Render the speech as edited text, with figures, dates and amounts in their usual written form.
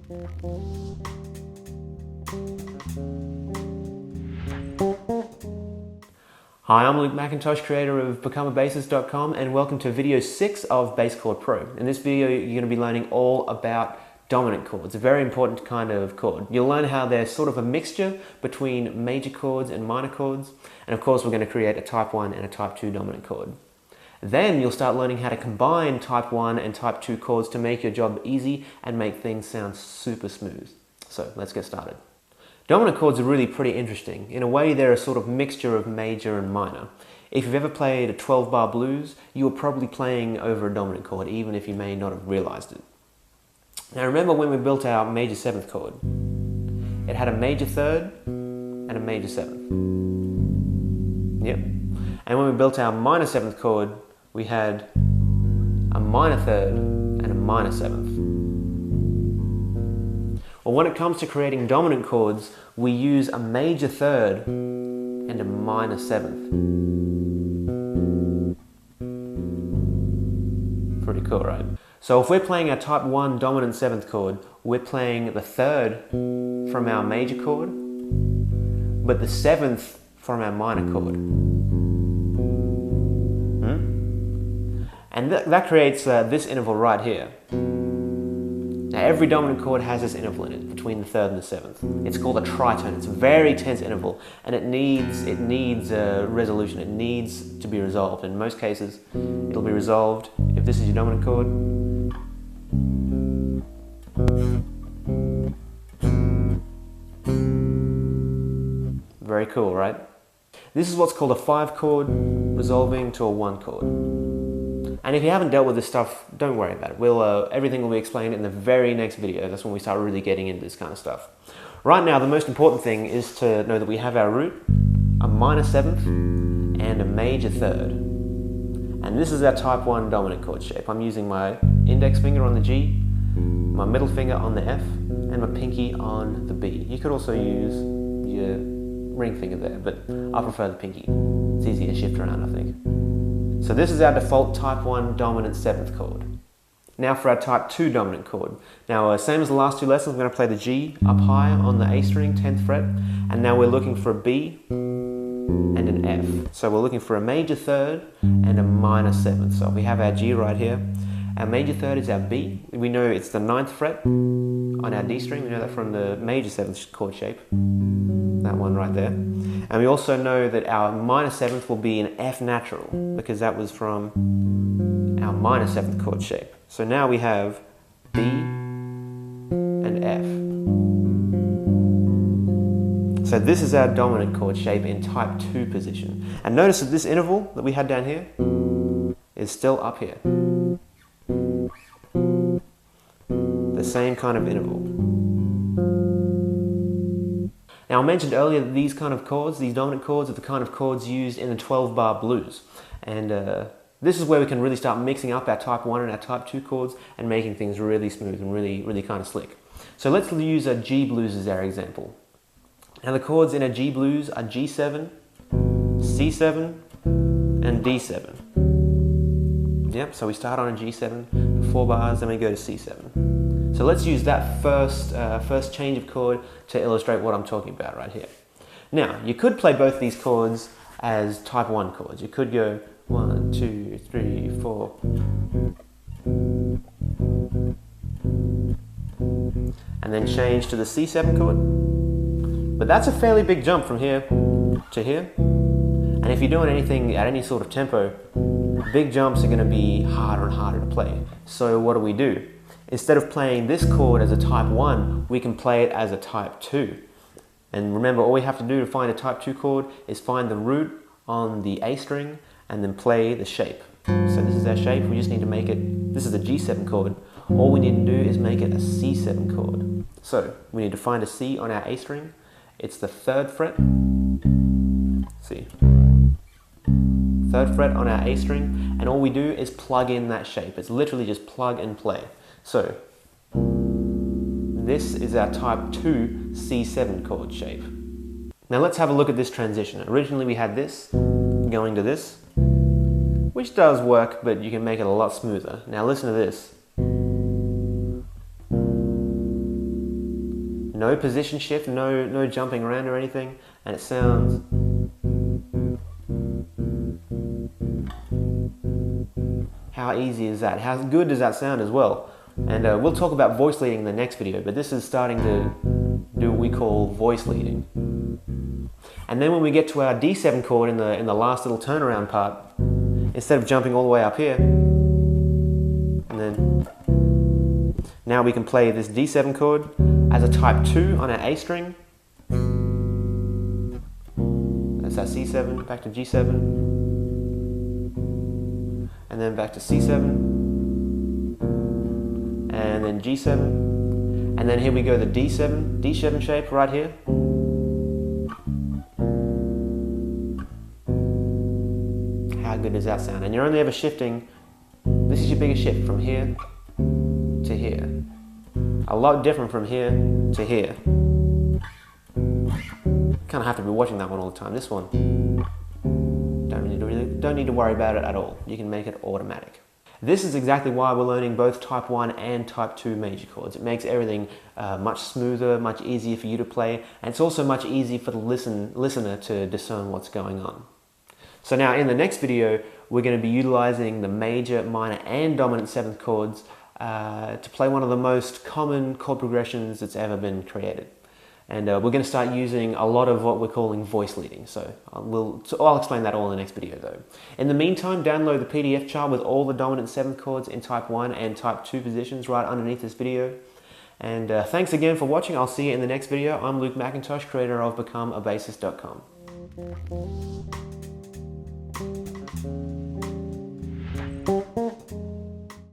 Hi, I'm Luke McIntosh, creator of becomeabassist.com, and welcome to video 6 of Bass Chord Pro. In this video, you're going to be learning all about dominant chords, a very important kind of chord. You'll learn how they're sort of a mixture between major chords and minor chords, and of course we're going to create a type 1 and a type 2 dominant chord. Then you'll start learning how to combine type 1 and type 2 chords to make your job easy and make things sound super smooth. So let's get started. Dominant chords are really pretty interesting. In a way, they're a sort of mixture of major and minor. If you've ever played a 12-bar blues, you were probably playing over a dominant chord, even if you may not have realized it. Now remember when we built our major 7th chord? It had a major 3rd and a major 7th. Yep. And when we built our minor 7th chord, we had a minor 3rd and a minor 7th. Well, when it comes to creating dominant chords, we use a major 3rd and a minor 7th. Pretty cool, right? So if we're playing our type 1 dominant 7th chord, we're playing the 3rd from our major chord, but the 7th from our minor chord. And that creates this interval right here. Now every dominant chord has this interval in it, between the 3rd and the 7th. It's called a tritone. It's a very tense interval, and it needs resolution. It needs to be resolved. In most cases, it'll be resolved if this is your dominant chord. Very cool, right? This is what's called a 5 chord resolving to a 1 chord. And if you haven't dealt with this stuff, don't worry about it. Everything will be explained in the very next video. That's when we start really getting into this kind of stuff. Right now, the most important thing is to know that we have our root, a minor 7th, and a major 3rd. And this is our type 1 dominant chord shape. I'm using my index finger on the G, my middle finger on the F, and my pinky on the B. You could also use your ring finger there, but I prefer the pinky. It's easier to shift around, I think. So this is our default type 1 dominant 7th chord. Now for our type 2 dominant chord. Now same as the last two lessons, we're going to play the G up high on the A string, 10th fret, and now we're looking for a B and an F. So we're looking for a major 3rd and a minor 7th. So we have our G right here. Our major 3rd is our B. We know it's the 9th fret on our D string. We know that from the major 7th chord shape. That one right there. And we also know that our minor 7th will be an F natural, because that was from our minor 7th chord shape. So now we have B and F. So this is our dominant chord shape in type 2 position. And notice that this interval that we had down here is still up here. The same kind of interval. Now I mentioned earlier that these kind of chords, these dominant chords, are the kind of chords used in the 12-bar blues. And this is where we can really start mixing up our type 1 and our type 2 chords and making things really smooth and really kind of slick. So let's use a G blues as our example. Now the chords in a G blues are G7, C7, and D7. Yep, so we start on a G7 for 4 bars, then we go to C7. So let's use that first change of chord to illustrate what I'm talking about right here. Now, you could play both these chords as type 1 chords. You could go 1, 2, 3, 4. And then change to the C7 chord. But that's a fairly big jump from here to here. And if you're doing anything at any sort of tempo, big jumps are going to be harder and harder to play. So what do? Instead of playing this chord as a type 1, we can play it as a type 2. And remember, all we have to do to find a type 2 chord is find the root on the A string and then play the shape. So this is our shape. We just need to make it, this is a G7 chord. All we need to do is make it a C7 chord. So we need to find a C on our A string. It's the 3rd fret. C. 3rd fret on our A string, and all we do is plug in that shape. It's literally just plug and play. So this is our type 2 C7 chord shape. Now let's have a look at this transition. Originally we had this going to this, which does work, but you can make it a lot smoother. Now listen to this. No position shift, no jumping around or anything, and it sounds. How easy is that? How good does that sound as well? And we'll talk about voice leading in the next video, but this is starting to do what we call voice leading. And then when we get to our D7 chord in the last little turnaround part, instead of jumping all the way up here, and then now we can play this D7 chord as a type 2 on our A string. That's our C7, back to G7, and then back to C7, and then G7, and then here we go, the D7 shape right here. How good does that sound? And you're only ever shifting, this is your biggest shift, from here to here. A lot different from here to here. Kind of have to be watching that one all the time. This one, don't need to worry about it at all. You can make it automatic. This is exactly why we're learning both type 1 and type 2 major chords. It makes everything much smoother, much easier for you to play, and it's also much easier for the listener to discern what's going on. So now in the next video, we're going to be utilizing the major, minor, and dominant 7th chords to play one of the most common chord progressions that's ever been created. And we're going to start using a lot of what we're calling voice leading. So I'll explain that all in the next video though. In the meantime, download the PDF chart with all the dominant 7th chords in type 1 and type 2 positions right underneath this video. And thanks again for watching. I'll see you in the next video. I'm Luke McIntosh, creator of BecomeABassist.com.